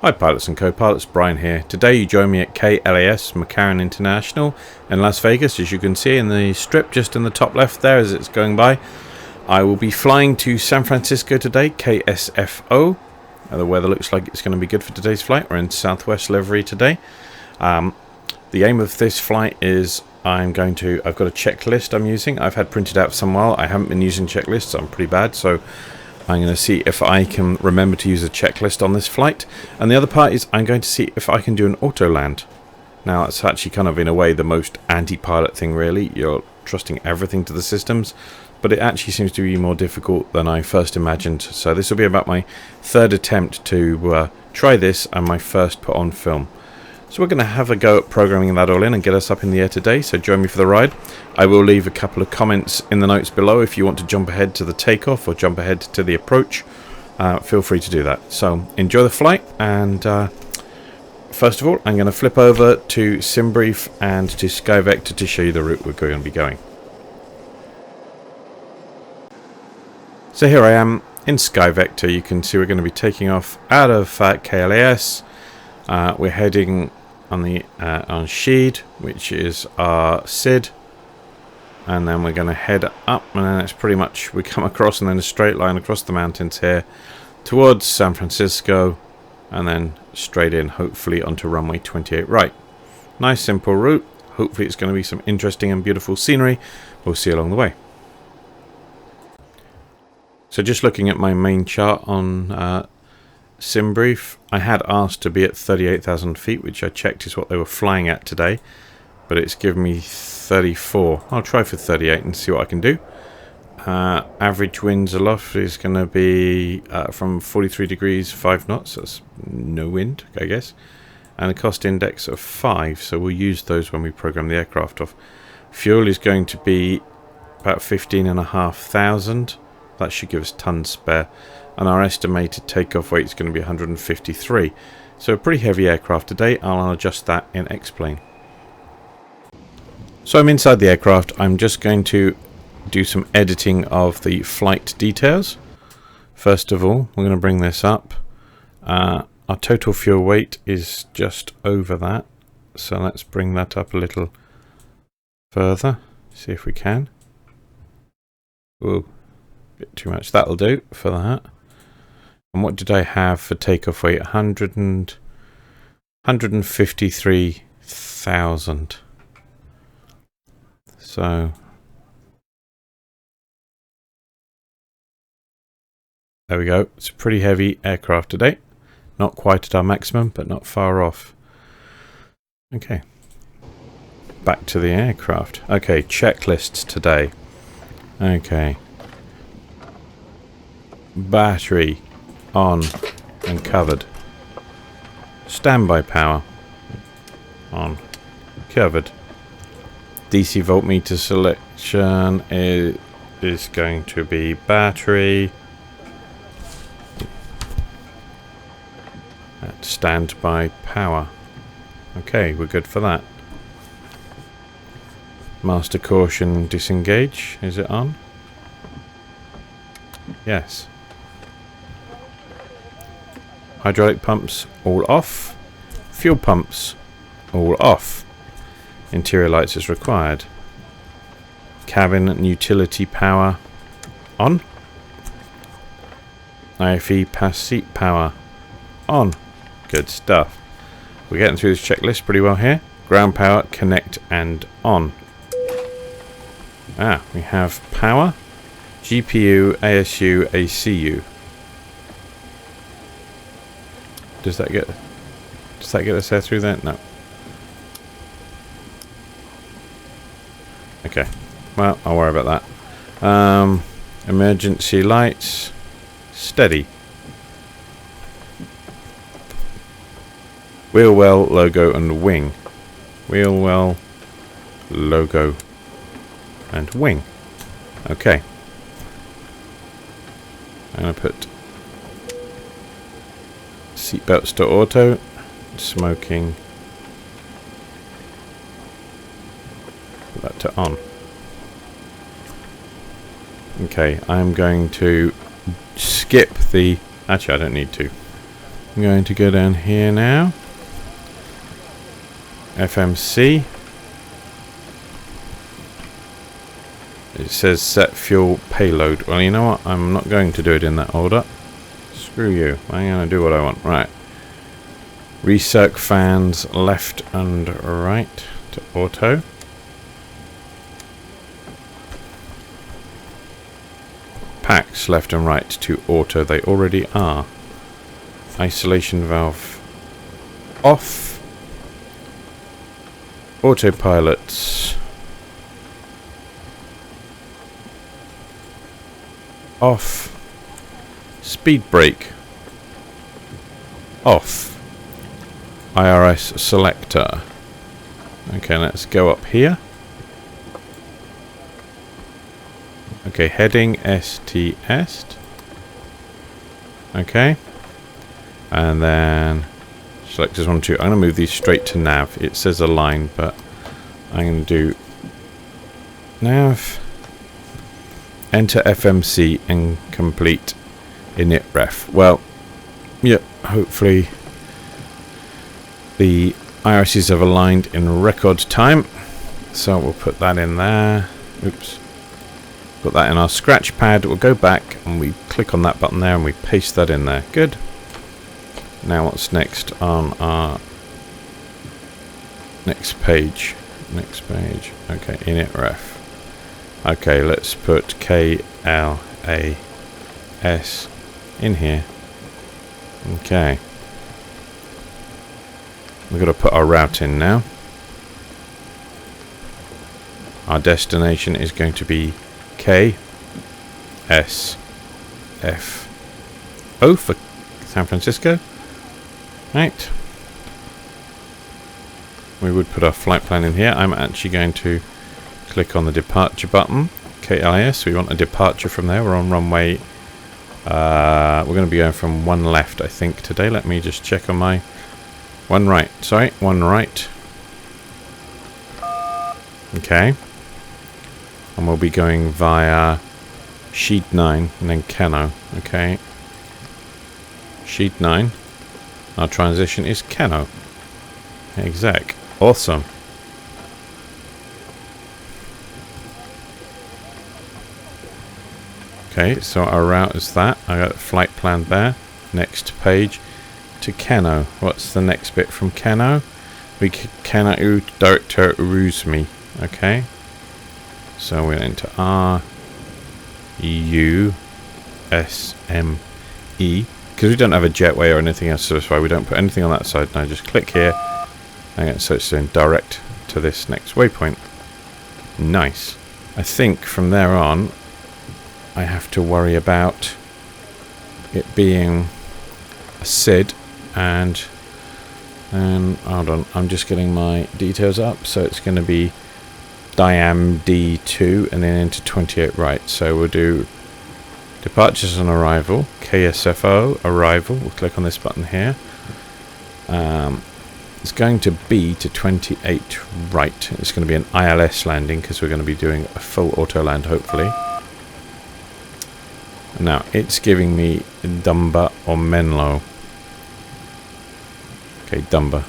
Hi pilots and co-pilots, Brian here. Today you join me at KLAS, McCarran International in Las Vegas, as you can see in the strip just in the top left there as it's going by. I will be flying to San Francisco today, KSFO. The weather looks like it's going to be good for today's flight. We're in Southwest livery today. The aim of this flight is I've got a checklist I'm using. I've had printed out for some while. I haven't been using checklists, I'm pretty bad, so I'm going to see if I can remember to use a checklist on this flight. And the other part is I'm going to see if I can do an autoland. Now that's actually kind of in a way the most anti-pilot thing really. You're trusting everything to the systems, but it actually seems to be more difficult than I first imagined. So this will be about my third attempt to try this and my first put on film. So we're going to have a go at programming that all in and get us up in the air today, so join me for the ride. I will leave a couple of comments in the notes below if you want to jump ahead to the takeoff or jump ahead to the approach. Feel free to do that. So enjoy the flight, and first of all I'm going to flip over to SimBrief and to SkyVector to show you the route we're going to be going. So here I am in SkyVector. You can see we're going to be taking off out of KLAS. We're heading on Sheed, which is our SID, and then we're going to head up, and then it's pretty much we come across and then a straight line across the mountains here towards San Francisco, and then straight in hopefully onto runway 28 right. Nice simple route. Hopefully it's going to be some interesting and beautiful scenery. We'll see along the way. So just looking at my main chart on SimBrief, I had asked to be at 38,000 feet, which I checked is what they were flying at today, but it's given me 34. I'll try for 38 and see what I can do. Average winds aloft is going to be from 43 degrees 5 knots. That's no wind, I guess, and a cost index of 5, so we'll use those when we program the aircraft off. Fuel is going to be about 15,500. That should give us tons spare. And our estimated takeoff weight is going to be 153. So a pretty heavy aircraft today. I'll adjust that in X-Plane. So I'm inside the aircraft. I'm just going to do some editing of the flight details. First of all, we're going to bring this up. Our total fuel weight is just over that. So let's bring that up a little further. See if we can. Ooh, a bit too much. That'll do for that. And what did I have for takeoff weight? 153,000. So there we go. It's a pretty heavy aircraft today. Not quite at our maximum, but not far off. Okay. Back to the aircraft. Okay, checklists today. Okay. Battery on and covered. Standby power on, covered. DC voltmeter selection is going to be battery at standby power. Okay, we're good for that. Master caution disengage, is it on? Yes. Hydraulic pumps all off. Fuel pumps all off. Interior lights as required. Cabin and utility power on. IFE pass seat power on. Good stuff. We're getting through this checklist pretty well here. Ground power, connect and on. We have power, GPU, ASU, ACU. Does that get us there through there? No. Okay. Well, I'll worry about that. Emergency lights. Steady. Wheel well, logo and wing. Wheel well, logo and wing. Okay. I'm going to put seatbelts to auto, smoking, put that to on. Okay, I'm going to skip the... Actually, I don't need to. I'm going to go down here now. FMC. It says set fuel payload. Well, you know what? I'm not going to do it in that order. Screw you. I'm going to do what I want. Right. Recirc fans left and right to auto. Packs left and right to auto. They already are. Isolation valve off. Autopilots off. Speed brake off. IRS selector. Okay, let's go up here. Okay, heading STS. Okay. And then selectors 1, 2. I'm going to move these straight to nav. It says align, but I'm going to do nav. Enter FMC and complete init ref. Well, yeah, hopefully the irises have aligned in record time. So we'll put that in there. Oops. Put that in our scratch pad. We'll go back and we click on that button there and we paste that in there. Good. Now what's next on our next page? Next page. Okay, init ref. Okay, let's put KLAS in here. Okay. We've got to put our route in now. Our destination is going to be KSFO for San Francisco. Right. We would put our flight plan in here. I'm actually going to click on the departure button. KLAS. We want a departure from there. We're on runway. We're going to be going from one left, I think, today. Let me just check on my one right. Sorry, one right. Okay. And we'll be going via sheet 9 and then Kano. Okay. Sheet 9. Our transition is Kano. Exec. Awesome. Okay, so our route is that. I got a flight plan there. Next page to Kano. What's the next bit from Kano? We Kano Director Uruzmi. Okay. So we're into R U S M E. Because we don't have a jetway or anything else, so that's why we don't put anything on that side. Now just click here. And so it's doing direct to this next waypoint. Nice. I think from there on I have to worry about it being a SID and hold on, I'm just getting my details up. So it's going to be Diam D2 and then into 28 right. So we'll do departures on arrival, KSFO arrival. We'll click on this button here. It's going to be to 28 right. It's going to be an ILS landing because we're going to be doing a full auto land hopefully. Now it's giving me Dumba or Menlo. Okay, Dumba.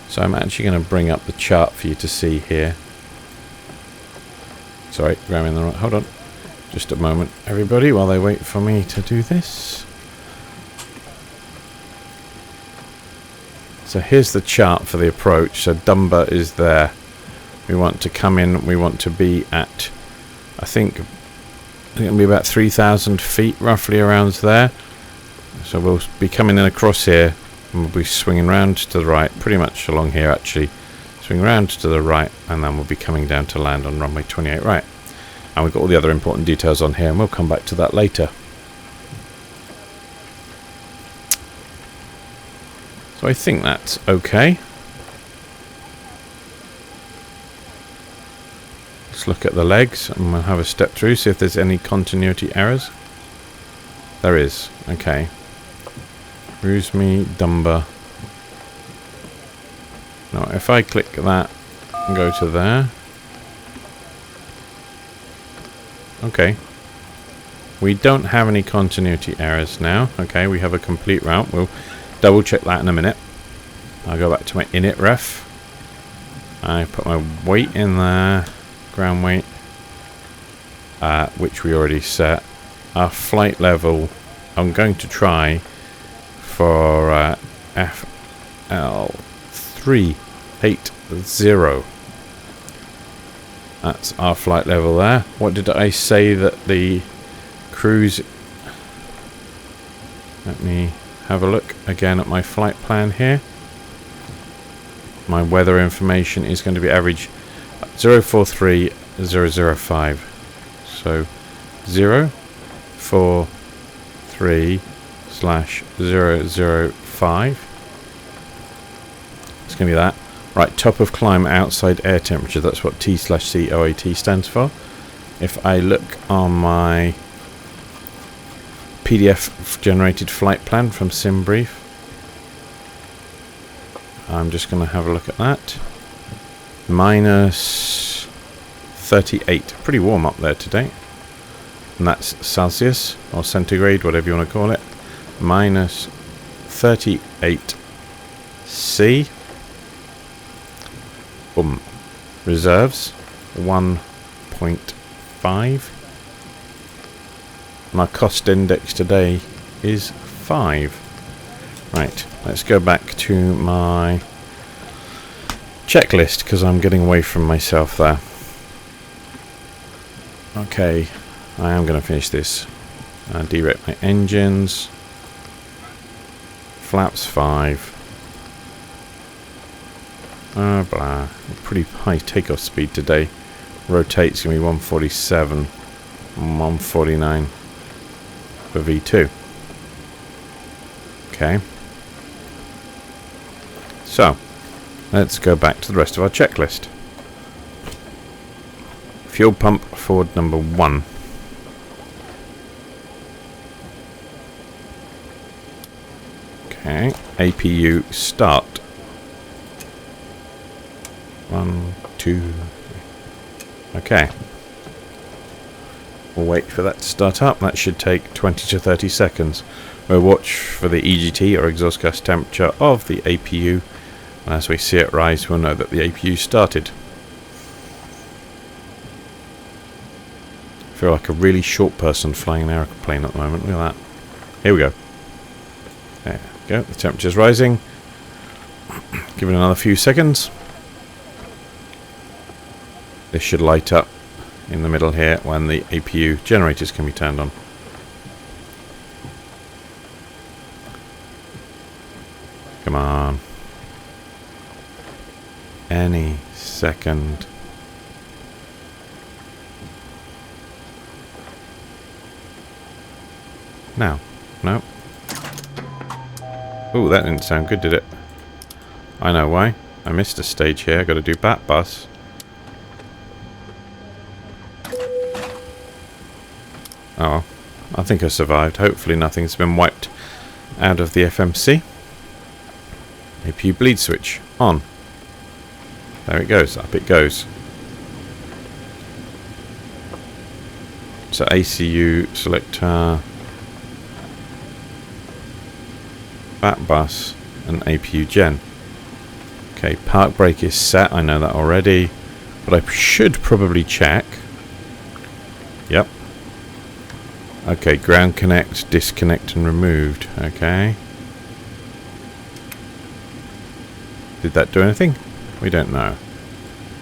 So I'm actually going to bring up the chart for you to see here. Sorry, grabbing the right. Hold on. Just a moment, everybody, while they wait for me to do this. So here's the chart for the approach. So Dumba is there. We want to come in. We want to be at, I think it'll be about 3,000 feet, roughly around there. So we'll be coming in across here, and we'll be swinging round to the right, pretty much along here actually. Swing round to the right, and then we'll be coming down to land on runway 28 right. And we've got all the other important details on here, and we'll come back to that later. So I think that's okay. Let's look at the legs, and we'll have a step through, see if there's any continuity errors. There is. Okay. Uruzmi, Dumba. Now, if I click that and go to there. Okay. We don't have any continuity errors now. Okay, we have a complete route. We'll double check that in a minute. I'll go back to my init ref. I put my weight in there, ground weight, which we already set. Our flight level, I'm going to try for FL380. That's our flight level there. What did I say that the cruise... Let me have a look again at my flight plan here. My weather information is going to be average 043005. So 043/005. It's going to be that. Right, top of climb outside air temperature. That's what T/COAT stands for. If I look on my PDF generated flight plan from SimBrief, I'm just going to have a look at that. Minus 38. Pretty warm up there today. And that's Celsius or centigrade, whatever you want to call it. Minus 38 C. Boom. Reserves 1.5. My cost index today is 5. Right, let's go back to my checklist because I'm getting away from myself there. Okay, I am going to finish this. Derate my engines. Flaps 5. Blah. Pretty high takeoff speed today. Rotate's going to be 147. 149 for V2. Okay. So, let's go back to the rest of our checklist. Fuel pump forward number 1. Okay, APU start. 1, 2, 3. Okay. We'll wait for that to start up. That should take 20 to 30 seconds. We'll watch for the EGT or exhaust gas temperature of the APU. And as we see it rise, we'll know that the APU started. I feel like a really short person flying an aeroplane at the moment. Look at that. Here we go. There we go. The temperature's rising. Give it another few seconds. This should light up in the middle here when the APU generators can be turned on. Come on. Any second. Now. No. Oh, that didn't sound good, did it? I know why. I missed a stage here. I've got to do bat bus. Oh, I think I survived. Hopefully nothing's been wiped out of the FMC. APU bleed switch on. There it goes. Up it goes. So ACU selector, bat bus, and APU gen. Okay, park brake is set. I know that already, but I should probably check. Yep. Okay, ground connect, disconnect, and removed. Okay. Did that do anything? We don't know.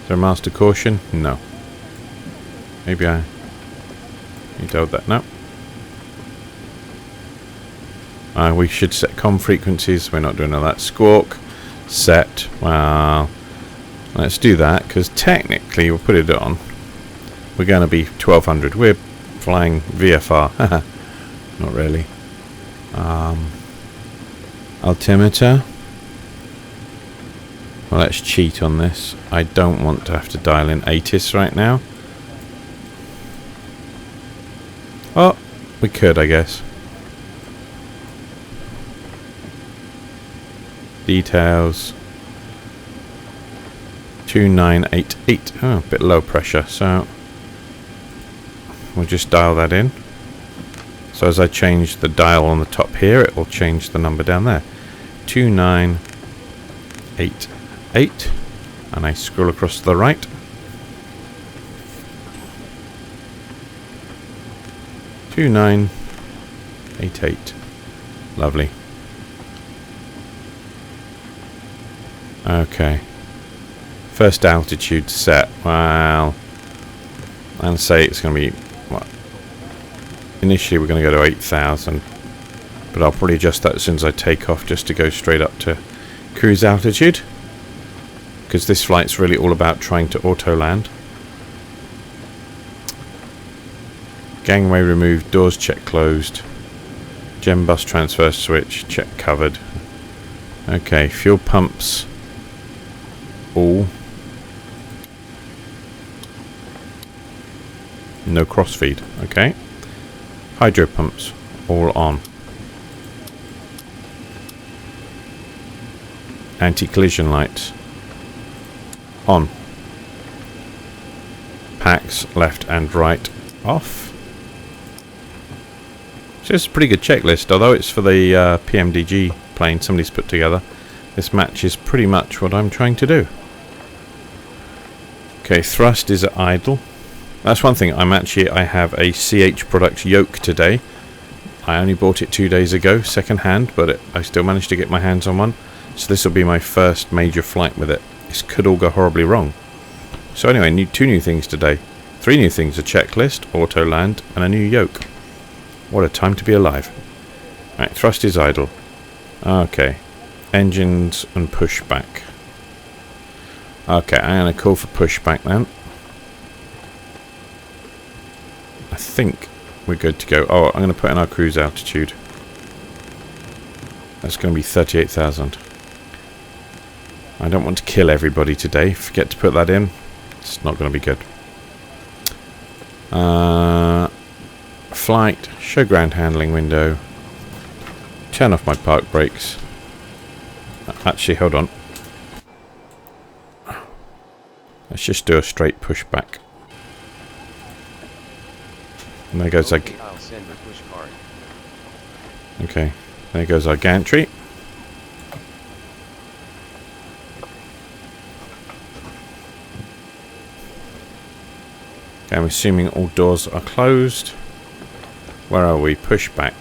Is there a master caution? No. Maybe I... You told that? No. We should set comm frequencies. We're not doing all that. Squawk. Set. Well, let's do that, because technically we'll put it on. We're going to be 1200. We're flying VFR. Not really. Altimeter. Well, let's cheat on this. I don't want to have to dial in ATIS right now. Oh, we could, I guess. Details. 2988. Oh, a bit low pressure, so we'll just dial that in. So as I change the dial on the top here, it will change the number down there. 2988. And I scroll across to the right. 2988. Lovely. Okay. First altitude set. Well, and say it's going to be what? Initially we're going to go to 8,000, but I'll probably adjust that as soon as I take off, just to go straight up to cruise altitude, because this flight's really all about trying to auto land. Gangway removed, doors check closed, gem bus transfer switch check covered. Okay, fuel pumps all. No crossfeed. Okay. Hydro pumps all on. Anti-collision lights on. Packs left and right off. So it's a pretty good checklist, although it's for the PMDG plane somebody's put together. This matches pretty much what I'm trying to do. Okay, thrust is at idle. That's one thing. I have a CH Products yoke today. I only bought it 2 days ago, second hand, but I still managed to get my hands on one. So this will be my first major flight with it. This could all go horribly wrong. So anyway, two new things today. 3 new things: a checklist, auto land, and a new yoke. What a time to be alive. Right, thrust is idle. Okay. Engines and pushback. Okay, I'm going to call for pushback then. I think we're good to go. Oh, I'm going to put in our cruise altitude. That's going to be 38,000. I don't want to kill everybody today. Forget to put that in. It's not going to be good. Flight. Show ground handling window. Turn off my park brakes. Actually, hold on. Let's just do a straight pushback. And there goes our... Okay, there goes our gantry. Okay, I'm assuming all doors are closed. Where are we? Pushback.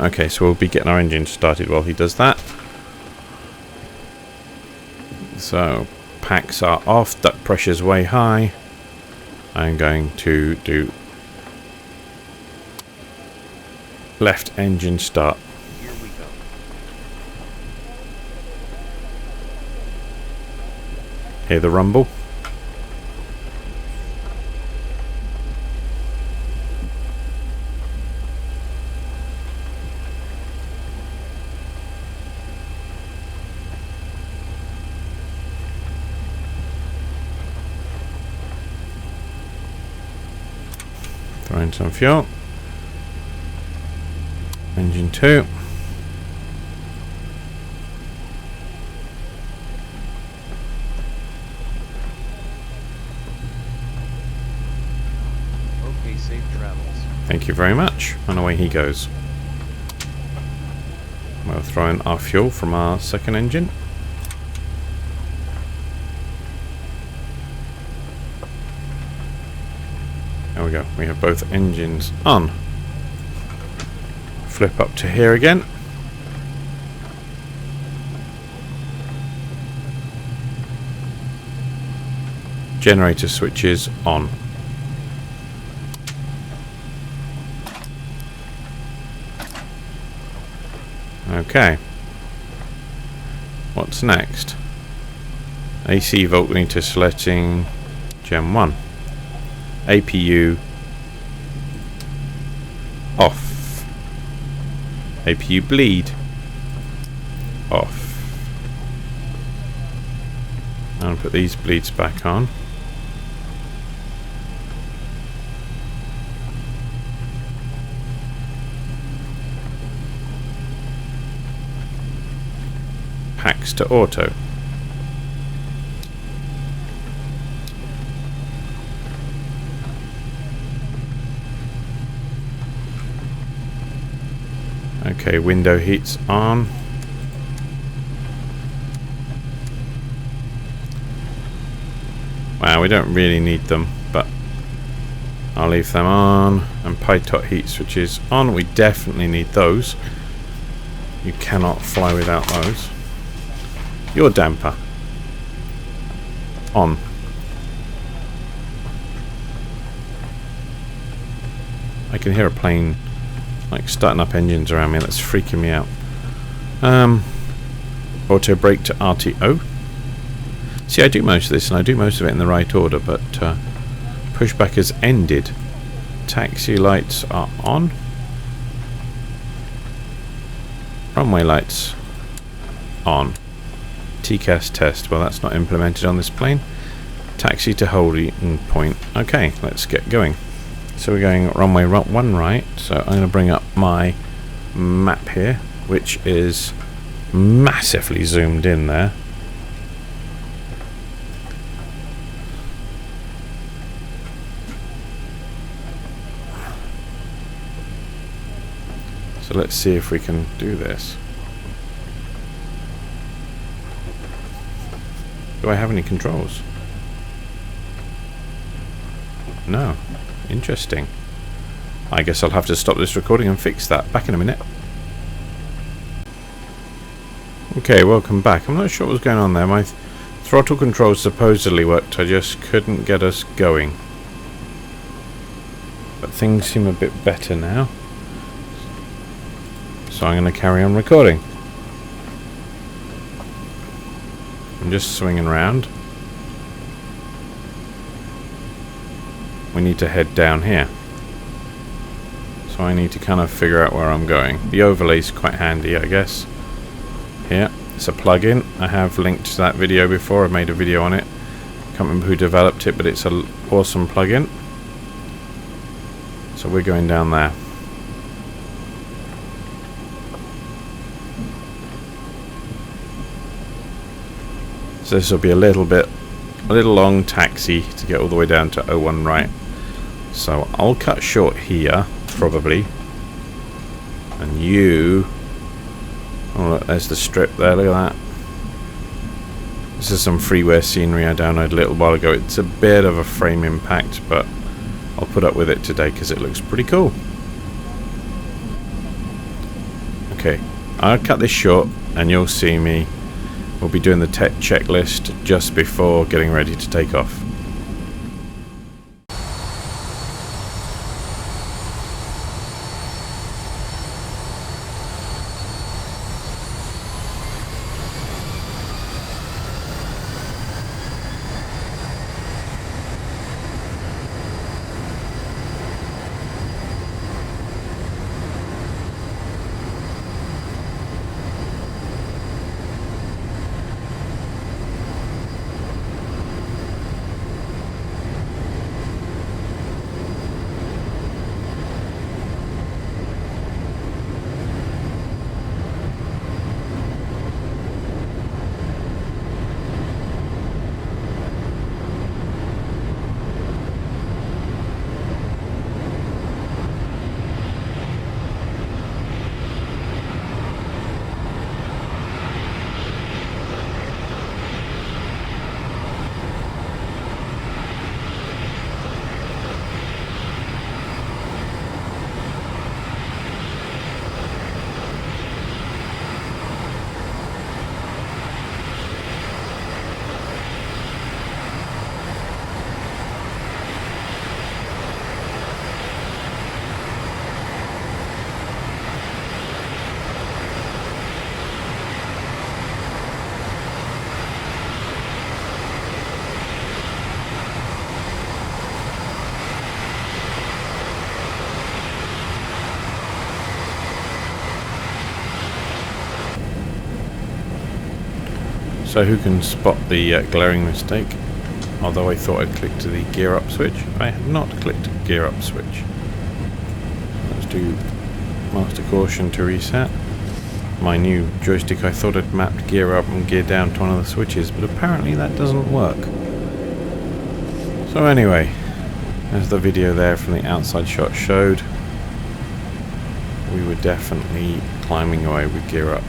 Okay, so we'll be getting our engine started while he does that. So, packs are off, duct pressure's way high. I'm going to do left engine start. Here we go. Hear the rumble. Throw in some fuel. Engine 2. Okay, safe travels. Thank you very much. And away he goes. We'll throw in our fuel from our second engine. There we go. We have both engines on. Flip up to here again. Generator switches on. Okay. What's next? AC voltmeter selecting Gen 1. APU off. APU bleed off. I'll put these bleeds back on. Packs to auto. Okay, window heats on. Wow, we don't really need them, but I'll leave them on. And pitot heat switches on. We definitely need those. You cannot fly without those. Your damper on. I can hear a plane like starting up engines around me. That's freaking me out. Auto brake to RTO. See, I do most of this, and I do most of it in the right order, but pushback has ended. Taxi lights are on. Runway lights on. TCAS test. Well, that's not implemented on this plane. Taxi to holding point. Okay, let's get going. So we're going runway 1 right. So I'm going to bring up my map here, which is massively zoomed in there. So let's see if we can do this. Do I have any controls? No. Interesting. I guess I'll have to stop this recording and fix that. Back in a minute. Okay, welcome back. I'm not sure what was going on there. My throttle controls supposedly worked. I just couldn't get us going. But things seem a bit better now. So I'm going to carry on recording. I'm just swinging around. We need to head down here. So I need to kind of figure out where I'm going. The overlay's quite handy, I guess. Here, it's a plugin. I have linked to that video before. I made a video on it. Can't remember who developed it, but it's an awesome plugin. So we're going down there. So this will be a little long taxi to get all the way down to 01 right. So I'll cut short here, probably. And you... Oh look, there's the strip there, look at that. This is some freeware scenery I downloaded a little while ago. It's a bit of a frame impact, but I'll put up with it today because it looks pretty cool. Okay, I'll cut this short and you'll see me. We'll be doing the tech checklist just before getting ready to take off. So who can spot the glaring mistake? Although I thought I'd clicked the gear up switch, I have not clicked gear up switch. Let's do master caution to reset. My new joystick, I thought I'd mapped gear up and gear down to one of the switches, but apparently that doesn't work. So anyway, as the video there from the outside shot showed, we were definitely climbing away with gear up.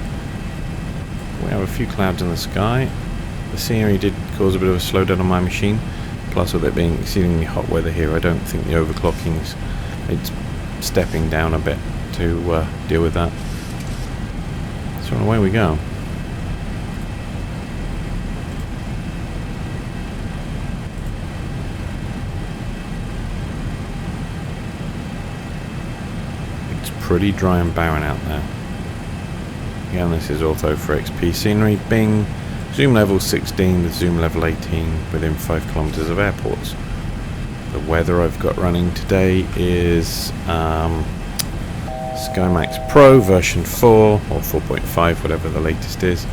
We have a few clouds in the sky. The scenery did cause a bit of a slowdown on my machine. Plus, with it being exceedingly hot weather here, I don't think the overclocking's it's stepping down a bit to deal with that. So away we go. It's pretty dry and barren out there. Again, this is Ortho for XP scenery, being zoom level 16 with zoom level 18 within 5 kilometers of airports. The weather I've got running today is SkyMax Pro version 4 or 4.5, whatever the latest is.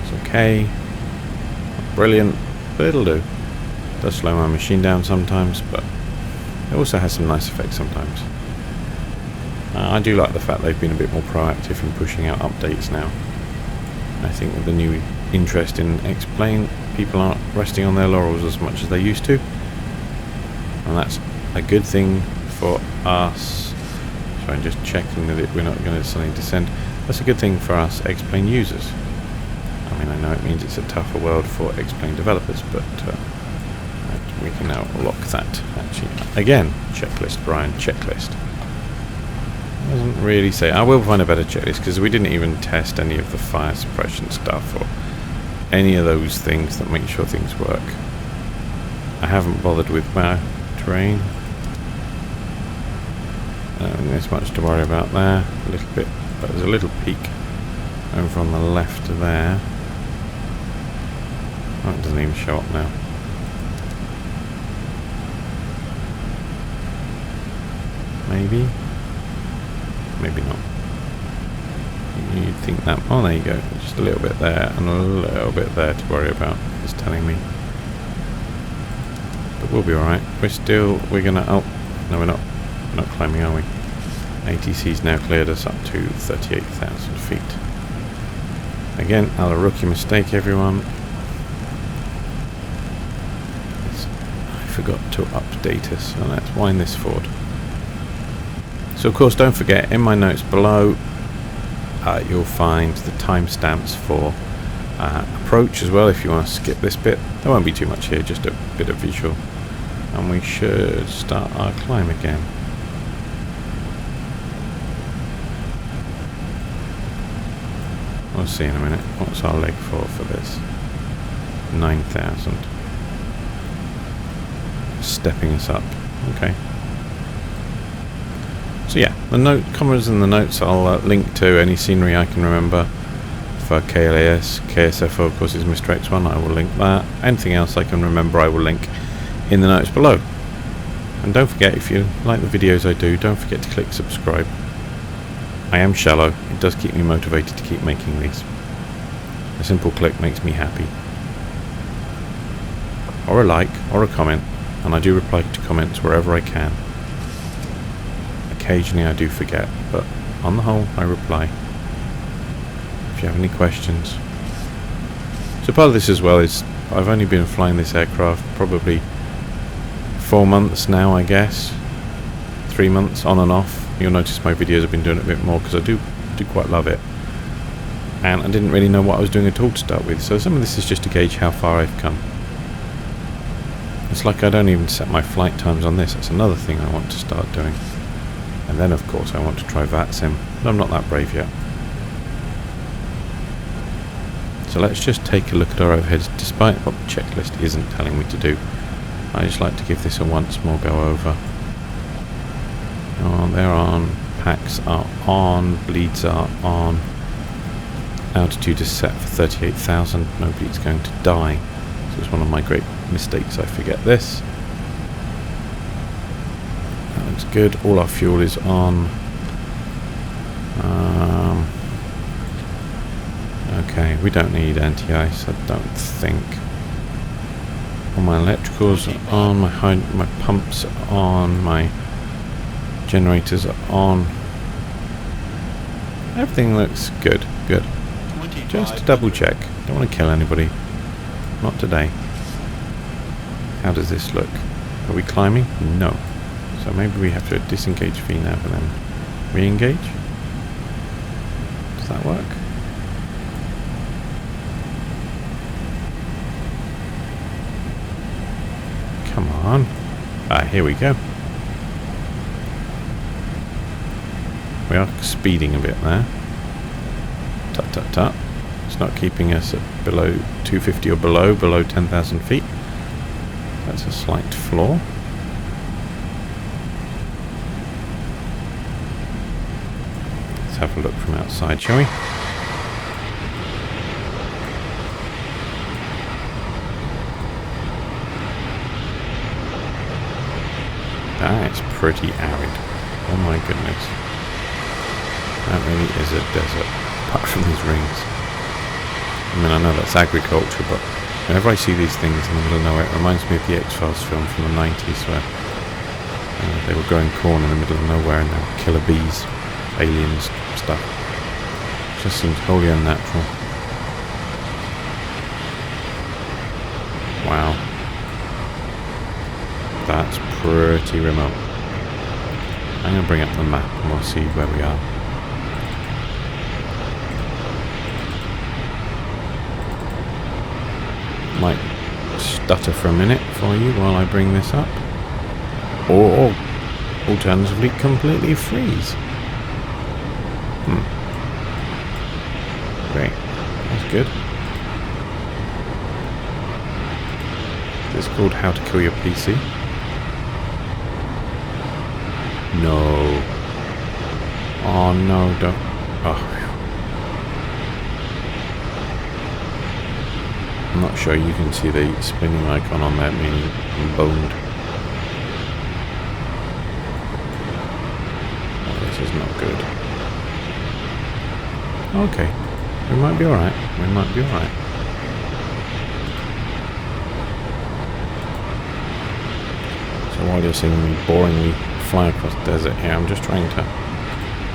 It's okay. Not brilliant, but it'll do. It does slow my machine down sometimes, but it also has some nice effects sometimes. I do like the fact they've been a bit more proactive in pushing out updates now. I think with the new interest in X-Plane, people aren't resting on their laurels as much as they used to, and that's a good thing for us. So I'm just checking that we're not going to suddenly descend. That's a good thing for us X-Plane users. I mean, I know it means it's a tougher world for X-Plane developers, but we can now lock that. Actually, again, checklist, Brian, checklist. Doesn't really say. I will find a better checklist because we didn't even test any of the fire suppression stuff or any of those things that make sure things work. I haven't bothered with my terrain. I don't think there's much to worry about there. A little bit, but there's a little peak over on the left there. Oh, it doesn't even show up now. Maybe. Maybe not. You'd think that. Oh, there you go. Just a little bit there and a little bit there to worry about. It's telling me. But we'll be alright. We're gonna. Oh, no, we're not. We're not climbing, are we? ATC's now cleared us up to 38,000 feet. Again, another rookie mistake, everyone. I forgot to update us. So let's wind this forward. So of course, don't forget, in my notes below you'll find the timestamps for approach as well if you want to skip this bit. There won't be too much here, just a bit of visual. And we should start our climb again. We'll see in a minute. What's our leg for this? 9,000. Stepping us up. Okay. So yeah, the comments in the notes I'll link to any scenery I can remember for KLAS, KSFO of course is Mr. X1, I will link that. Anything else I can remember I will link in the notes below. And don't forget, if you like the videos I do, don't forget to click subscribe. I am shallow, it does keep me motivated to keep making these. A simple click makes me happy. Or a like, or a comment, and I do reply to comments wherever I can. Occasionally I do forget, but on the whole I reply if you have any questions. So part of this as well is I've only been flying this aircraft probably 4 months now, I guess. 3 months on and off. You'll notice my videos have been doing it a bit more because I do quite love it, and I didn't really know what I was doing at all to start with, so some of this is just to gauge how far I've come. It's like I don't even set my flight times on this. That's another thing I want to start doing. And then of course I want to try VATSIM, but I'm not that brave yet. So let's just take a look at our overheads, despite what the checklist isn't telling me to do. I just like to give this a once more go over. Oh, they're on, packs are on, bleeds are on. Altitude is set for 38,000, nobody's going to die. So it's one of my great mistakes, I forget this. That looks good. All our fuel is on. Okay, we don't need anti-ice, I don't think. All my electricals are on, my pumps are on, my generators are on. Everything looks good. Good. Just to double check. Don't want to kill anybody. Not today. How does this look? Are we climbing? No. So maybe we have to disengage VNAV and then re-engage. Does that work? Come on. Ah, here we go. We are speeding a bit there. Tut tut tut. It's not keeping us at below 250 or below 10,000 feet. That's a slight flaw. Let's have a look from outside, shall we? That is pretty arid. Oh my goodness. That really is a desert, apart from these rings. I mean, I know that's agriculture, but whenever I see these things in the middle of nowhere, it reminds me of the X-Files film from the 90s where they were growing corn in the middle of nowhere and there were killer bees, aliens, stuff. It just seems wholly unnatural. Wow. That's pretty remote. I'm going to bring up the map and we'll see where we are. Might stutter for a minute for you while I bring this up. Or alternatively completely freeze. Great. That's good. This is called How to Kill Your PC. No. Oh no, don't. Oh. I'm not sure you can see the spinning icon on that, meaning I'm boned. Oh, this is not good. Okay. We might be alright. We might be alright. So while you're seeing me boringly fly across the desert here, I'm just trying to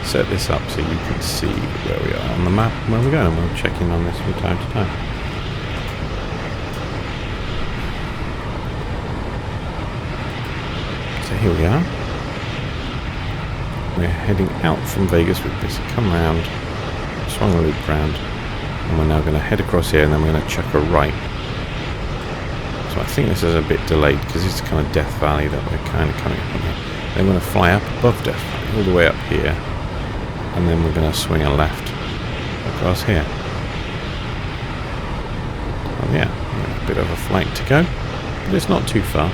set this up so you can see where we are on the map and where we're going. We'll check in on this from time to time. So here we are. We're heading out from Vegas. We've basically come around, swung a loop round, and we're now going to head across here and then we're going to chuck a right. So I think this is a bit delayed because it's kind of Death Valley that we're kind of coming up on here. Then we're going to fly up above Death Valley, all the way up here, and then we're going to swing a left across here. Oh yeah, a bit of a flight to go, but it's not too far.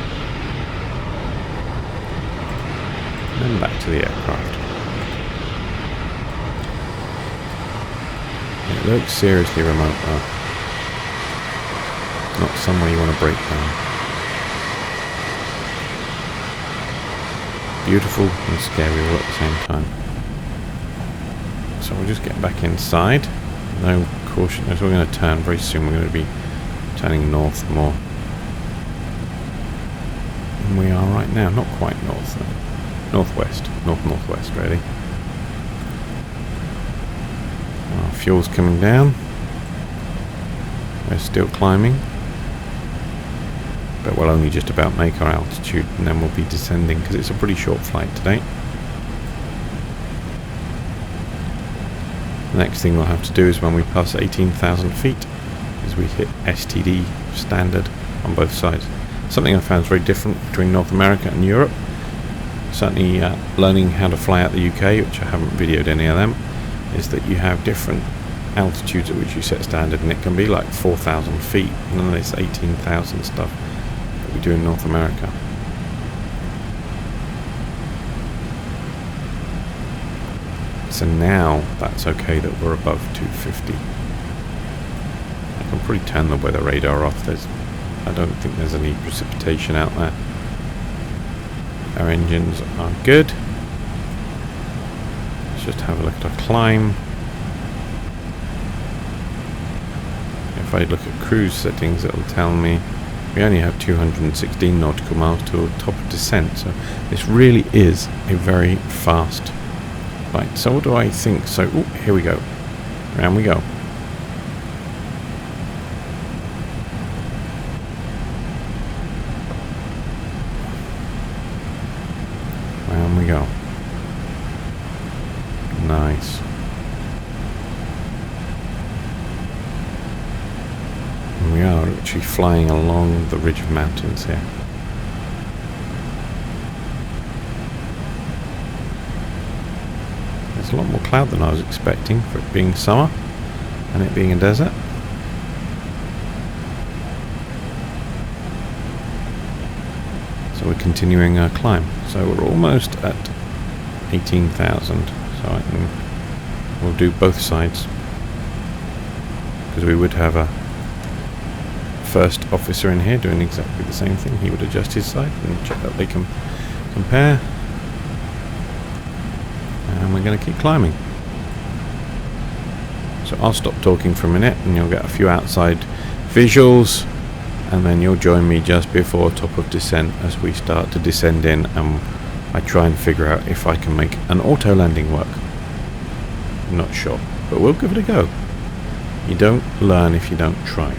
And then back to the aircraft. It looks seriously remote though. Not somewhere you want to break down. Beautiful and scary all at the same time. So we'll just get back inside. No caution as we're going to turn very soon. We're going to be turning north more. And we are right now. Not quite north though. Northwest. Northwest really. Our fuel's coming down. We're still climbing. But we'll only just about make our altitude and then we'll be descending because it's a pretty short flight today. The next thing we'll have to do is when we pass 18,000 feet is we hit STD standard on both sides. Something I found is very different between North America and Europe. Certainly learning how to fly out the UK, which I haven't videoed any of them, is that you have different altitudes at which you set standard, and it can be like 4,000 feet, and then this 18,000 stuff that we do in North America. So now that's okay that we're above 250. I can probably turn the weather radar off. I don't think there's any precipitation out there. Our engines are good. Let's just have a look at our climb. If I look at cruise settings, it'll tell me we only have 216 nautical miles to the top of descent. So this really is a very fast flight. So what do I think? So here we go. Round we go. Round we go. Nice. actually flying along the ridge of mountains here. There's a lot more cloud than I was expecting for it being summer and it being a desert. So we're continuing our climb. So we're almost at 18,000. So we'll do both sides, because we would have a first officer in here doing exactly the same thing. He would adjust his side and check that they can compare. And we're going to keep climbing. So I'll stop talking for a minute and you'll get a few outside visuals, and then you'll join me just before top of descent as we start to descend in, and I try and figure out if I can make an auto landing work. I'm not sure, but we'll give it a go. You don't learn if you don't try.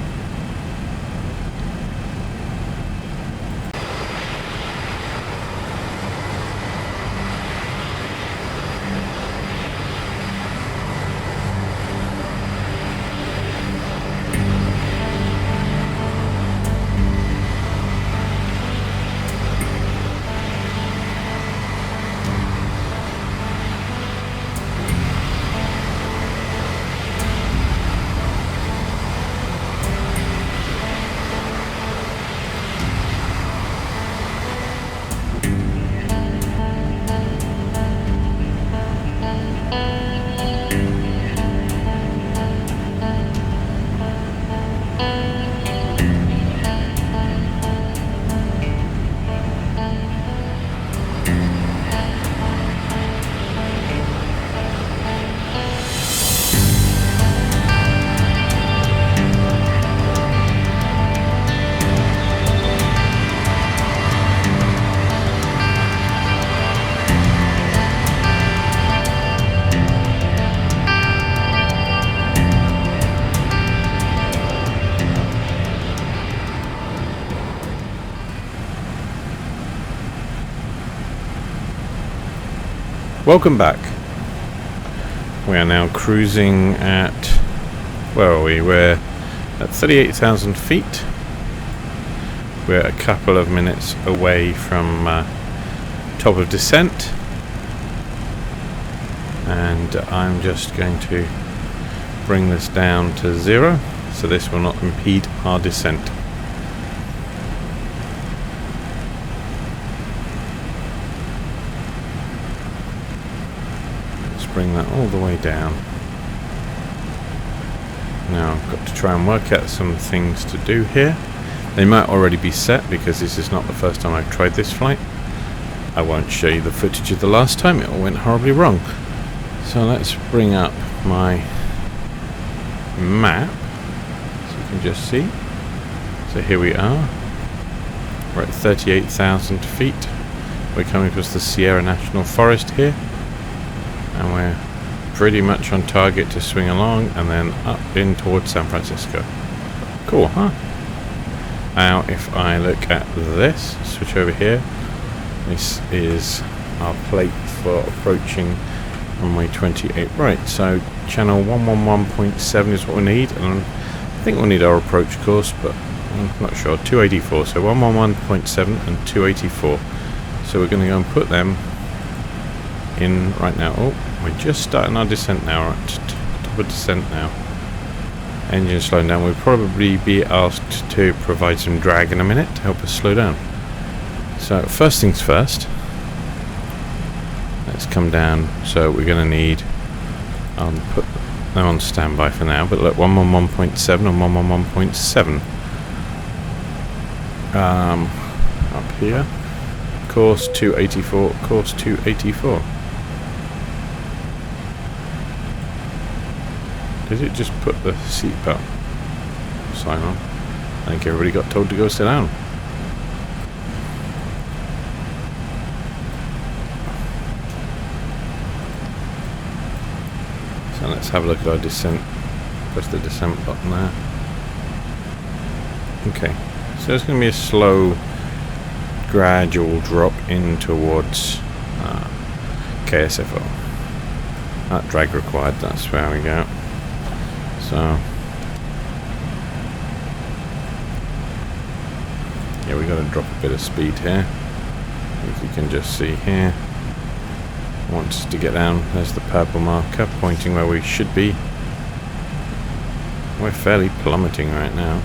Welcome back. We are now cruising at, where are we? We're at 38,000 feet. We're a couple of minutes away from top of descent, and I'm just going to bring this down to 0 so this will not impede our descent. Bring that all the way down. Now I've got to try and work out some things to do here. They might already be set because this is not the first time I've tried this flight. I won't show you the footage of the last time, it all went horribly wrong. So let's bring up my map so you can just see. So here we are. We're at 38,000 feet. We're coming across the Sierra National Forest here. And we're pretty much on target to swing along and then up in towards San Francisco. Cool, huh? Now if I look at this, switch over here, this is our plate for approaching runway 28. Right, so channel 111.7 is what we need, and I think we'll need our approach course, but I'm not sure. 284, so 111.7 and 284. So we're going to go and put them in right now. Oh, we're just starting our descent now. We're at top of descent now. Engine slowing down. We'll probably be asked to provide some drag in a minute to help us slow down. So first things first, let's come down. So we're going to need, I'll put them on standby for now, but look, 111.7 and 111.7 up here, course 284, course 284. Did it just put the seatbelt sign on? I think everybody got told to go sit down. So let's have a look at our descent. Press the descent button there. Okay, so it's going to be a slow, gradual drop in towards KSFO. That drag required, that's where we go. So Yeah, we got to drop a bit of speed here. If you can just see here. Wants to get down. There's the purple marker pointing where we should be. We're fairly plummeting right now.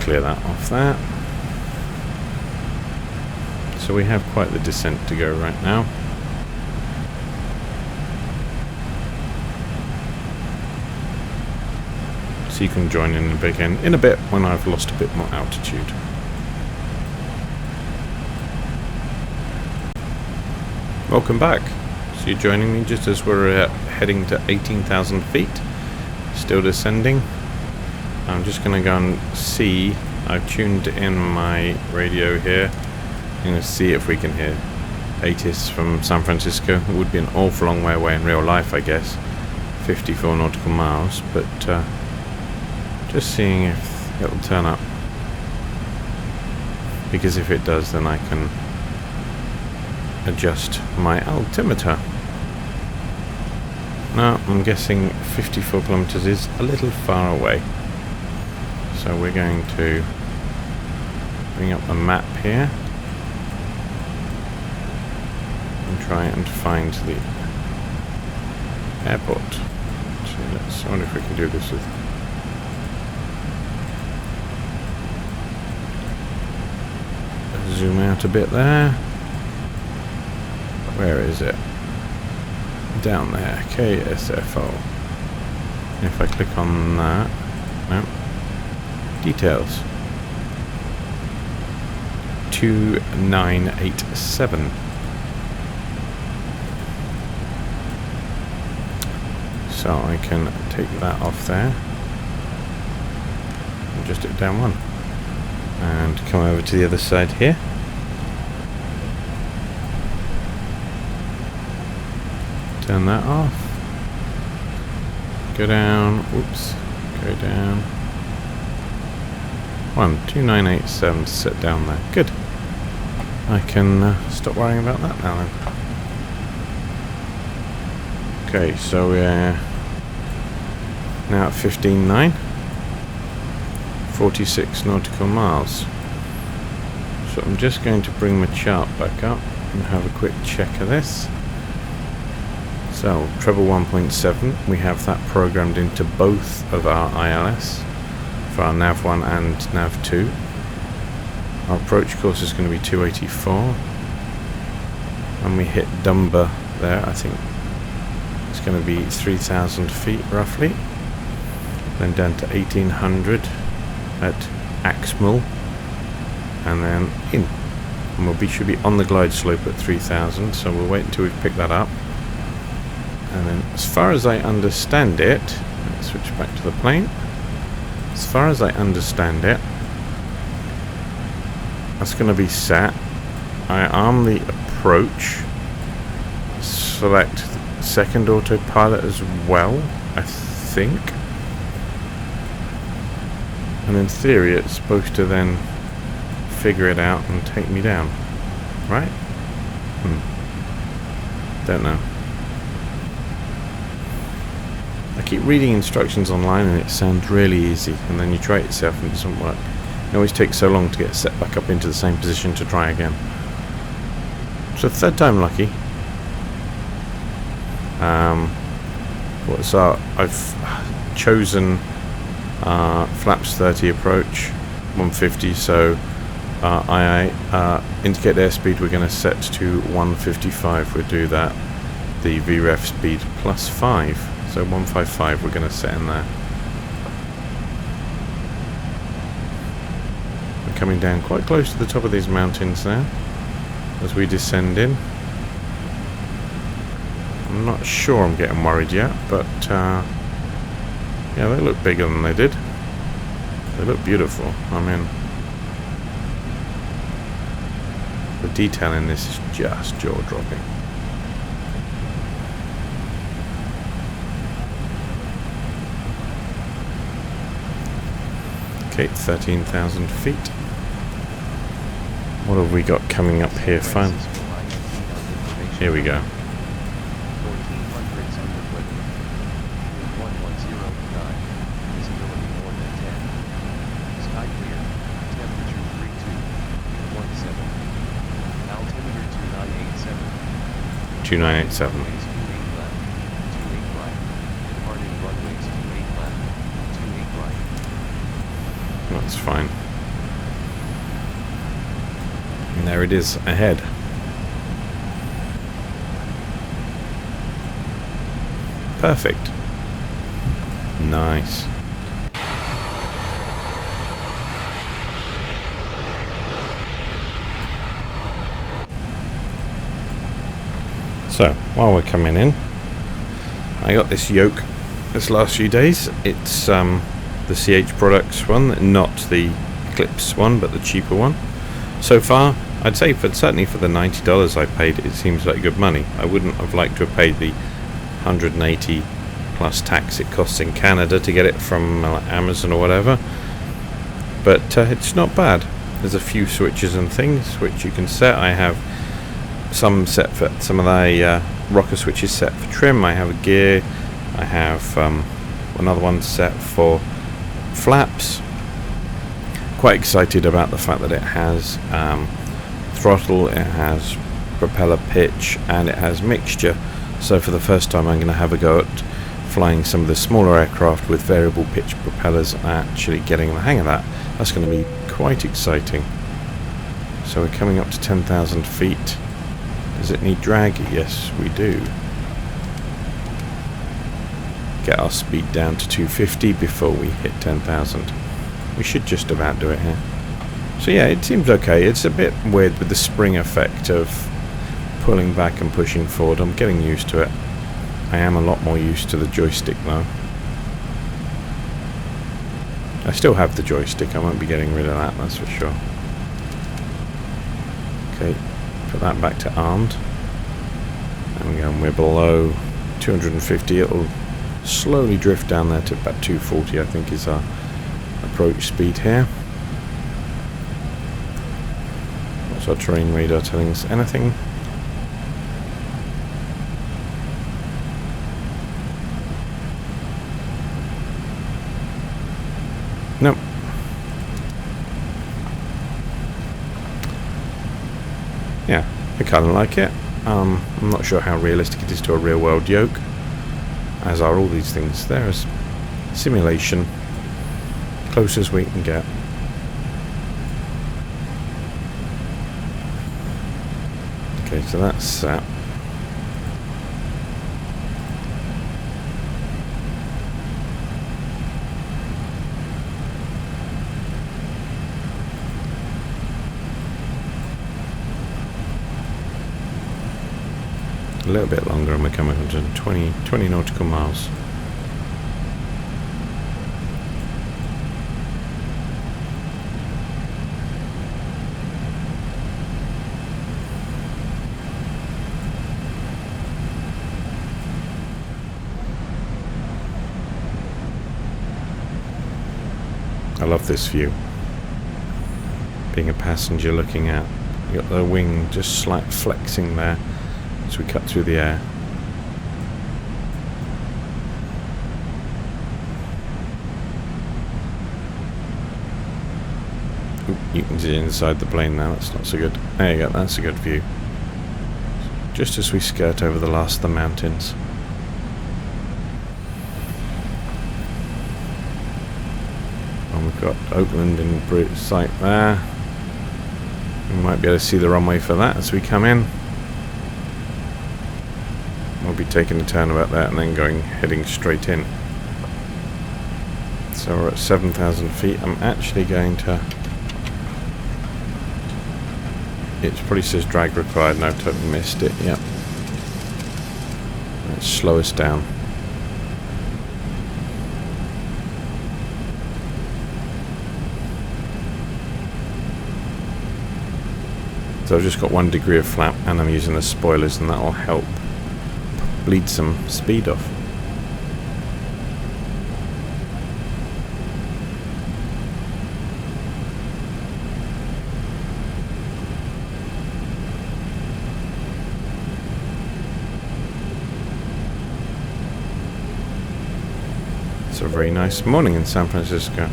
Clear that off there. So we have quite the descent to go right now. So you can join in again in a bit when I've lost a bit more altitude. Welcome back. So you're joining me just as we're heading to 18,000 feet. Still descending. I'm just going to go and see. I've tuned in my radio here. I'm going to see if we can hear ATIS from San Francisco. It would be an awful long way away in real life, I guess. 54 nautical miles, but just seeing if it'll turn up. Because if it does, then I can adjust my altimeter. Now, I'm guessing 54 kilometers is a little far away. So we're going to bring up the map here and try and find the airport. So let's wonder if we can do this with zoom out a bit there. Where is it? Down there, KSFO. If I click on that, no. Details 2987. So I can take that off there, adjust it down one, and come over to the other side here. Turn that off. Go down. Oops. Go down. 2987 set down there. Good. I can stop worrying about that now then. Okay, so we're now at 15.9. 46 nautical miles. So I'm just going to bring my chart back up and have a quick check of this. So, treble 1.7, we have that programmed into both of our ILS. For our nav1 and nav2. Our approach course is going to be 284. When we hit Dumba there, I think it's going to be 3,000 feet roughly. Then down to 1,800 at Axmal. And then in. And should be on the glide slope at 3,000, so we'll wait until we've picked that up. And then as far as I understand it, let's switch back to the plane. As far as I understand it, that's going to be set. I arm the approach, select second autopilot as well, I think. And in theory it's supposed to then figure it out and take me down. Right? Don't know. I keep reading instructions online and it sounds really easy, and then you try it yourself and it doesn't work. It always takes so long to get set back up into the same position to try again. So third time lucky. I've chosen flaps 30 approach 150, so indicate airspeed we're going to set to 155. We'll do that. The VREF speed plus 5, so 155 we're going to set in there. We're coming down quite close to the top of these mountains now as we descend in. I'm not sure I'm getting worried yet, but yeah, they look bigger than they did. They look beautiful. I mean, The detail in this is just jaw-dropping. Okay, 13,000 feet. What have we got coming up here? Fine. Here we go. 1400 underfoot. 1109. Visibility more than 10. Sky clear. Temperature 32.17. Altimeter 2987. 2987. Runways 28 left. 28 right. Departing runways 28 left. 28 right. That's fine. And there it is ahead. Perfect. Nice. So, while we're coming in, I got this yoke this last few days. It's the CH Products one, not the Eclipse one, but the cheaper one. So far, I'd say certainly for the $90 I paid, it seems like good money. I wouldn't have liked to have paid the 180 plus tax it costs in Canada to get it from Amazon or whatever, but it's not bad. There's a few switches and things which you can set. I have some set for some of the rocker switches set for trim. I have a gear. I have another one set for flaps. Quite excited about the fact that it has throttle, it has propeller pitch, and it has mixture. So for the first time I'm going to have a go at flying some of the smaller aircraft with variable pitch propellers and actually getting the hang of that. That's going to be quite exciting. So we're coming up to 10,000 feet. Does it need drag? Yes, we do. Get our speed down to 250 before we hit 10,000. We should just about do it here. So yeah, it seems okay. It's a bit weird with the spring effect of pulling back and pushing forward. I'm getting used to it. I am a lot more used to the joystick though. I still have the joystick. I won't be getting rid of that, that's for sure. Okay, put that back to armed. And we're below 250. It'll slowly drift down there to about 240, I think, is our approach speed here. What's our terrain radar telling us? Anything? Nope. Yeah, I kind of like it. I'm not sure how realistic it is to a real world yoke, as are all these things. There's simulation, close as we can get. Okay, so that's that. A little bit longer and we're coming to 20 nautical miles. I love this view. Being a passenger looking out, you got the wing just slight flexing there as we cut through the air. Ooh, you can see inside the plane now, that's not so good. There you go, that's a good view. Just as we skirt over the last of the mountains. And we've got Oakland in sight there. We might be able to see the runway for that as we come in. We'll be taking a turn about that and then heading straight in. So we're at 7,000 feet. I'm actually going to... It probably says drag required and I've totally missed it. Yep. Let's slow us down. So I've just got 1 degree of flap, and I'm using the spoilers, and that will help bleed some speed off. It's a very nice morning in San Francisco.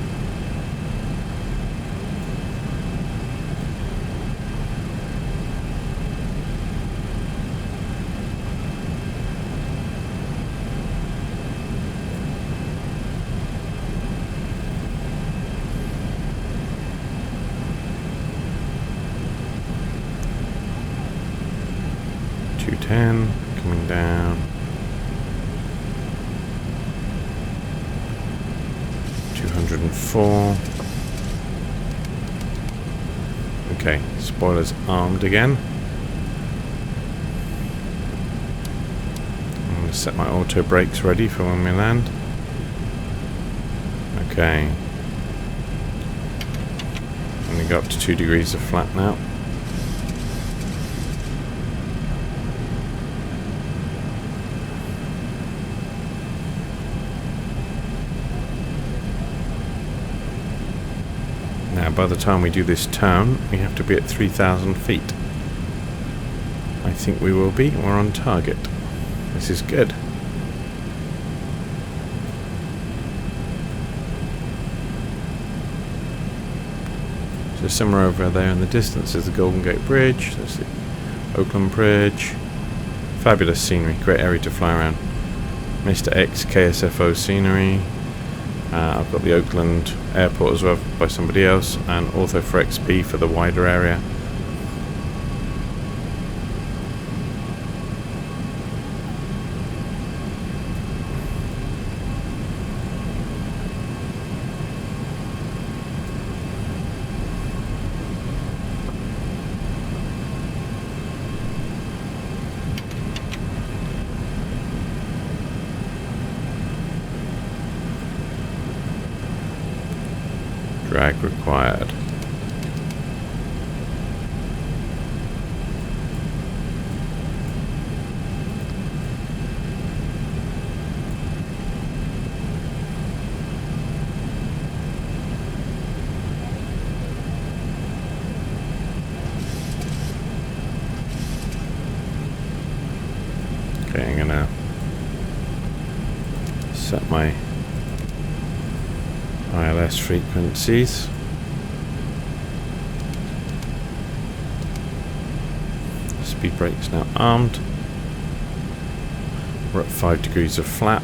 Coming down. 204. Okay, spoilers armed again. I'm going to set my auto brakes ready for when we land. Okay. Only got up to 2 degrees of flap now. Now, by the time we do this turn, we have to be at 3,000 feet. I think we will be. We're on target. This is good. So somewhere over there in the distance is the Golden Gate Bridge. There's the Oakland Bridge. Fabulous scenery. Great area to fly around. Mr. X KSFO scenery. I've got the Oakland Airport as well by somebody else, and also for XP for the wider area. Drag required. Okay, I'm gonna set my ILS frequencies. Speed brakes now armed. We're at 5 degrees of flap.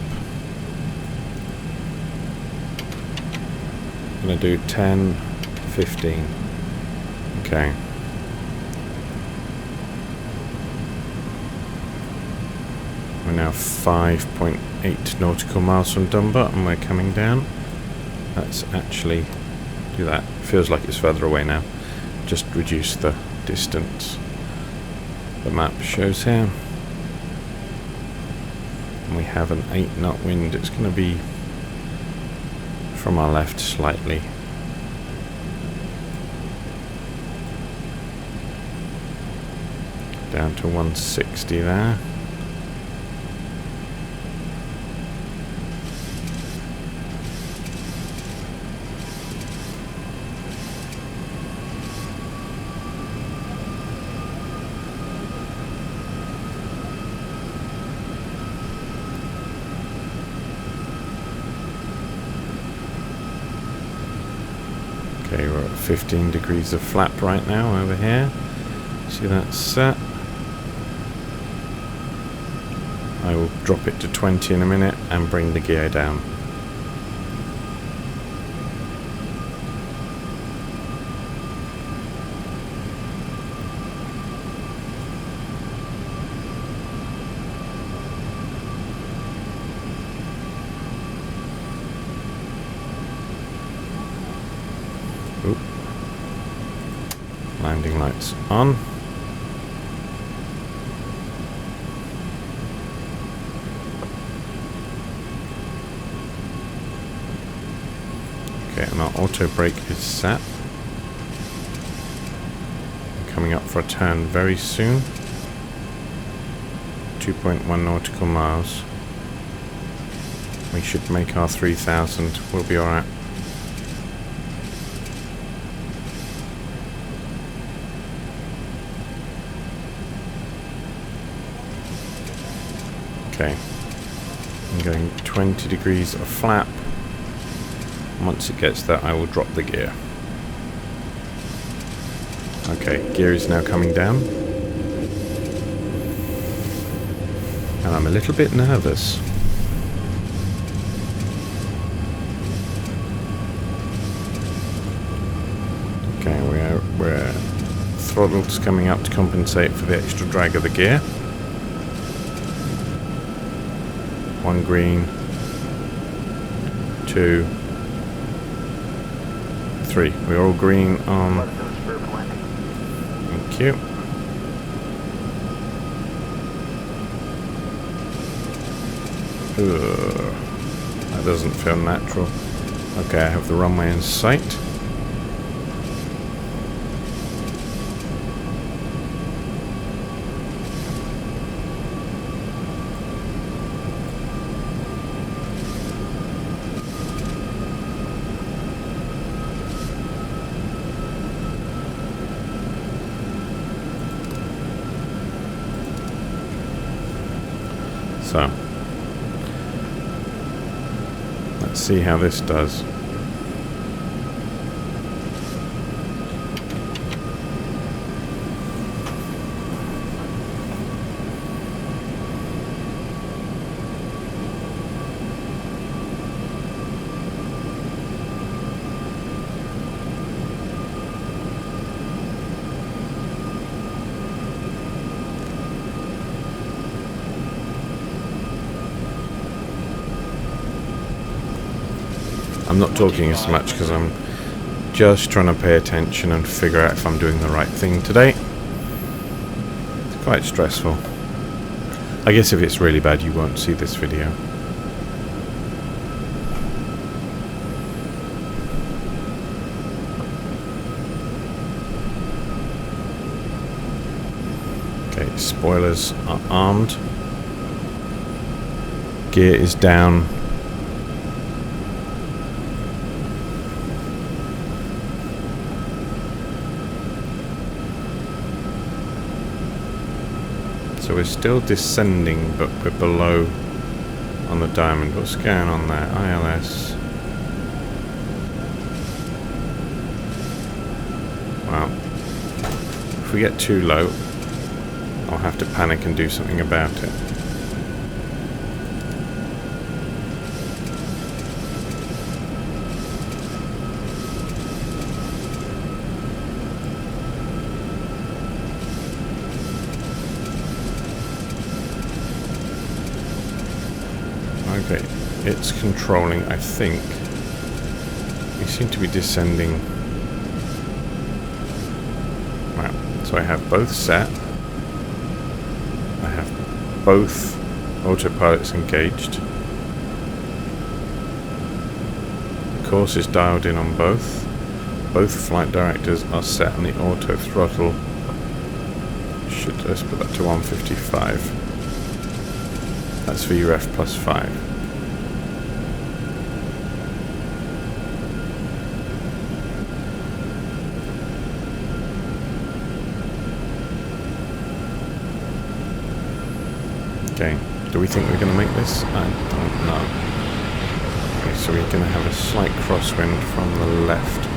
I'm going to do 10, 15. Okay. We're now 5.8 nautical miles from Dunbar, and we're coming down. Let's actually do that. Feels like it's further away now. Just reduce the distance the map shows here. And we have an 8-knot wind. It's going to be from our left slightly. Down to 160 there. Okay, we're at 15 degrees of flap right now over here. See that set? I will drop it to 20 in a minute and bring the gear down. Oop. Landing lights on. Okay, and our auto brake is set. coming up for a turn very soon. 2.1 nautical miles. We should make our 3,000. We'll be alright. Okay. I'm going 20 degrees of flap. Once it gets there, I will drop the gear. Okay, gear is now coming down. And I'm a little bit nervous. Okay, we're throttle's coming up to compensate for the extra drag of the gear. 1 green, 2, 3. We're all green on. Thank you. Ugh, that doesn't feel natural. Okay, I have the runway in sight. So, let's see how this does. I'm not talking as much because I'm just trying to pay attention and figure out if I'm doing the right thing today. It's quite stressful. I guess if it's really bad, you won't see this video. Okay, spoilers are armed. Gear is down. So we're still descending, but we're below on the diamond. What's going on there? ILS. Well, if we get too low, I'll have to panic and do something about it. Okay, it's controlling, I think. We seem to be descending. Right, so I have both set. I have both autopilots engaged. The course is dialed in on both. Both flight directors are set on the auto throttle. Let's put that to 155. That's VREF plus 5. Okay, do we think we're going to make this? I don't know. Okay, so we're going to have a slight crosswind from the left.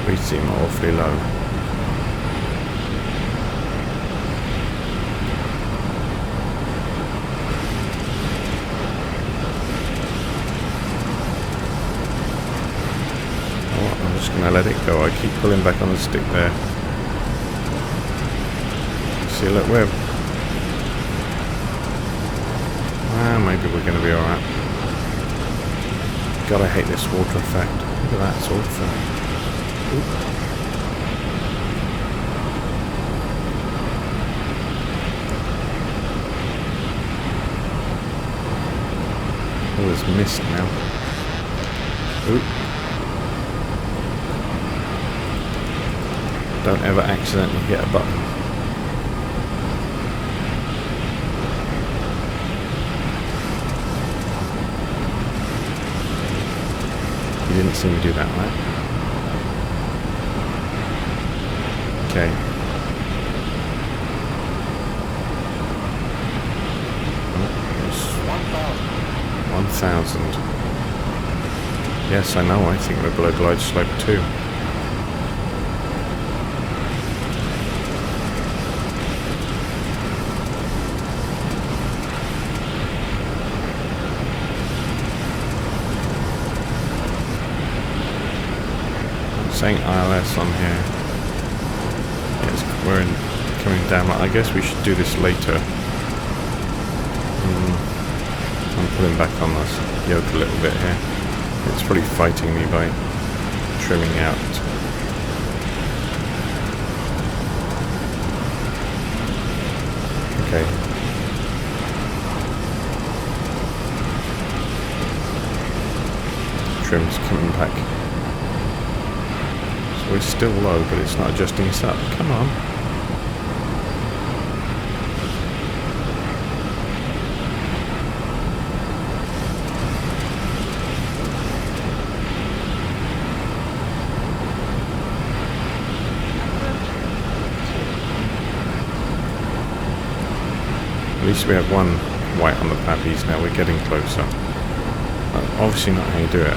We seem awfully low. just going to let it go. I keep pulling back on the stick there. See, look, we're... Well, maybe we're going to be alright. God, I hate this water effect. Look at that, it's awful. Oop. Oh, there's mist now. Oop. Don't ever accidentally hit a button. You didn't see me do that, right? Okay. Oh, 1,000. Yes, I know. I think we're below glide slope too. Saying ILS on here. Yes, we're coming down. I guess we should do this later. I'm pulling back on this yoke a little bit here. It's probably fighting me by trimming out. Okay. Trim's coming back. We're still low, but it's not adjusting us up. Come on. At least we have one white on the pappies now. We're getting closer. Obviously not how you do it.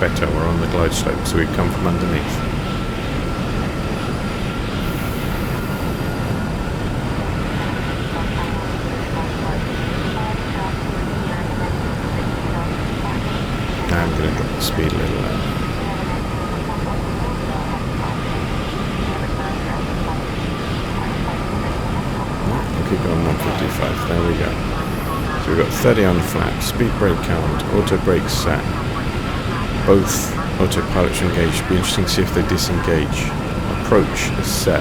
Better, we're on the glide slope, so we've come from underneath. Now I'm going to drop the speed a little now. We'll keep going 155, there we go. So we've got 30 on flat, speed brake count, auto brake set. Both autopilots are engaged. It'll be interesting to see if they disengage. Approach is set.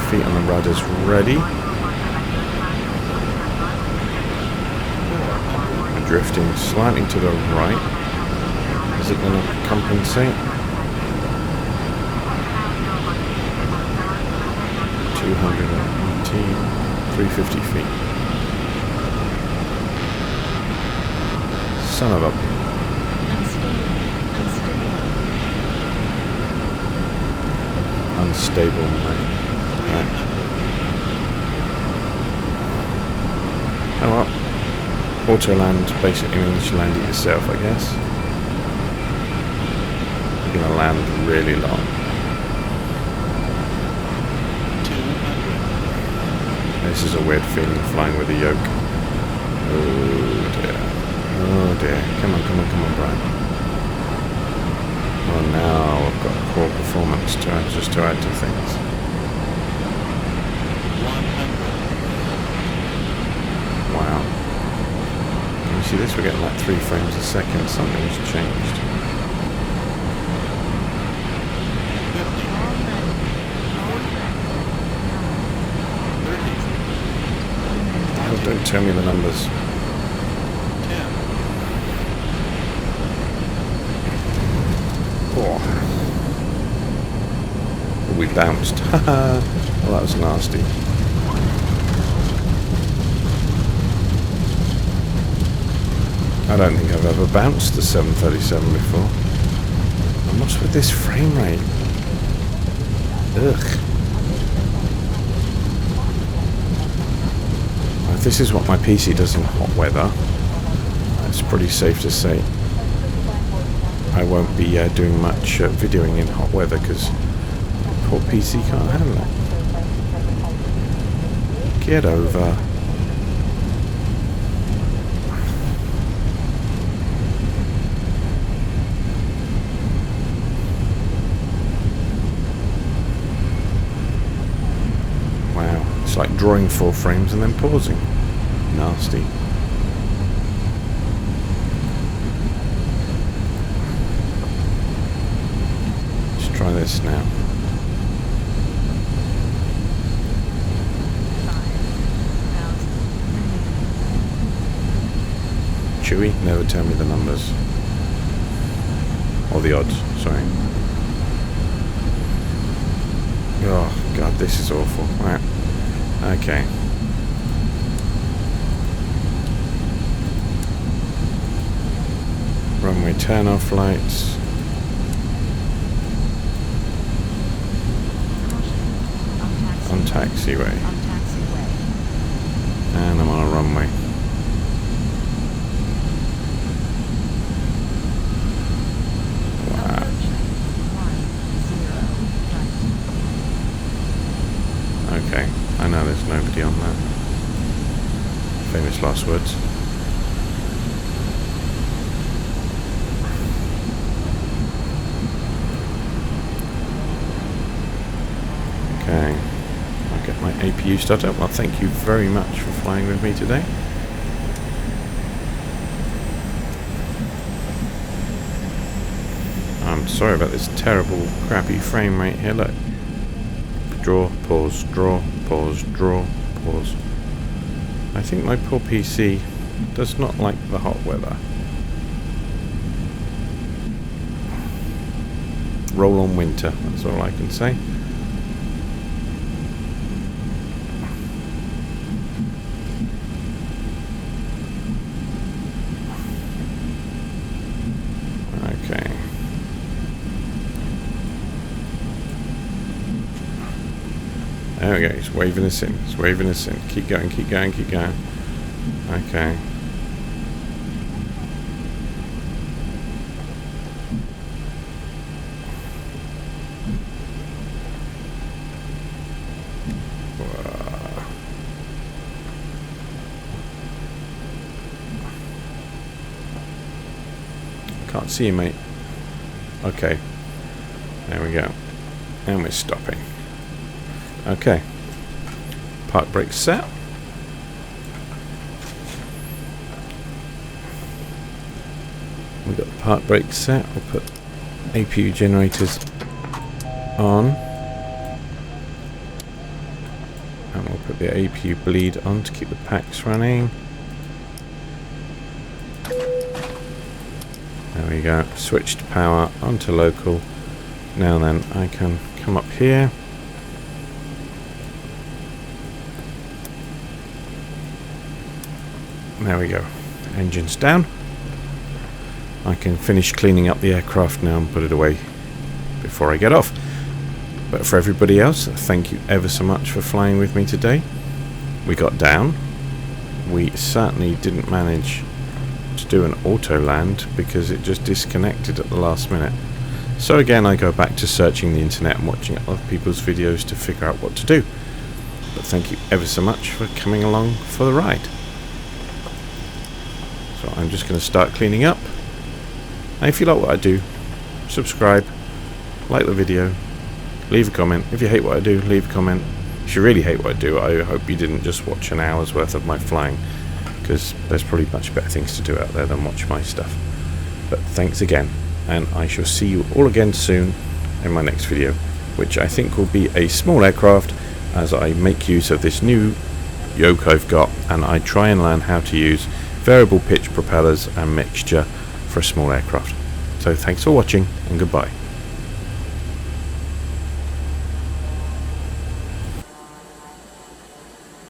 Feet on the rudders ready. We're drifting slightly to the right. Is it going to compensate? 218. 350 feet. Son of a... Unstable, mate. Right. Oh well. Autoland basically means you land it yourself, I guess. You're going to land really long. This is a weird feeling, flying with a yoke. Oh dear. Oh dear. Come on, come on, come on, Brian. Oh, now I've got poor performance to add, just to add to things. 100. Wow. Can you see this? We're getting like 3 frames a second. Something's changed. 50. Don't tell me the numbers. 10. Oh. We bounced. Well, that was nasty. I don't think I've ever bounced the 737 before. And what's with this frame rate? Ugh. If this is what my PC does in hot weather, that's it's pretty safe to say I won't be doing much videoing in hot weather because poor PC can't handle it. Get over. Wow, it's like drawing 4 frames and then pausing. Nasty. Let's try this now. Chewy, never tell me the numbers. Or the odds, sorry. Oh god, this is awful. Right. Okay. Runway turn off lights. On taxiway. And I'm on a runway. Wow. Okay, I know there's nobody on that. Famous last words. Okay, I'll get my APU started up. Well, thank you very much for flying with me today. I'm sorry about this terrible, crappy frame rate here. Look. Draw, pause, draw, pause, draw, pause. I think my poor PC does not like the hot weather. Roll on winter, that's all I can say. Okay. There we go, he's waving us in, he's waving us in. Keep going, keep going, keep going. Okay. Can't see you, mate. Okay. There we go. And we're stopping. Okay. Park brake set. We've got the park brake set. We'll put APU generators on. And we'll put the APU bleed on to keep the packs running. There we go. Switched power onto local. Now then, I can come up here. There we go. Engine's down. I can finish cleaning up the aircraft now and put it away before I get off. But for everybody else, thank you ever so much for flying with me today. We got down. We certainly didn't manage to do an auto land because it just disconnected at the last minute. So again, I go back to searching the internet and watching other people's videos to figure out what to do. But thank you ever so much for coming along for the ride. So I'm just going to start cleaning up. And if you like what I do, subscribe, like the video, leave a comment. If you hate what I do, leave a comment. If you really hate what I do, I hope you didn't just watch an hour's worth of my flying, because there's probably much better things to do out there than watch my stuff. But thanks again, and I shall see you all again soon in my next video, which I think will be a small aircraft as I make use of this new yoke I've got, and I try and learn how to use variable pitch propellers and mixture for a small aircraft. So thanks for watching, and goodbye.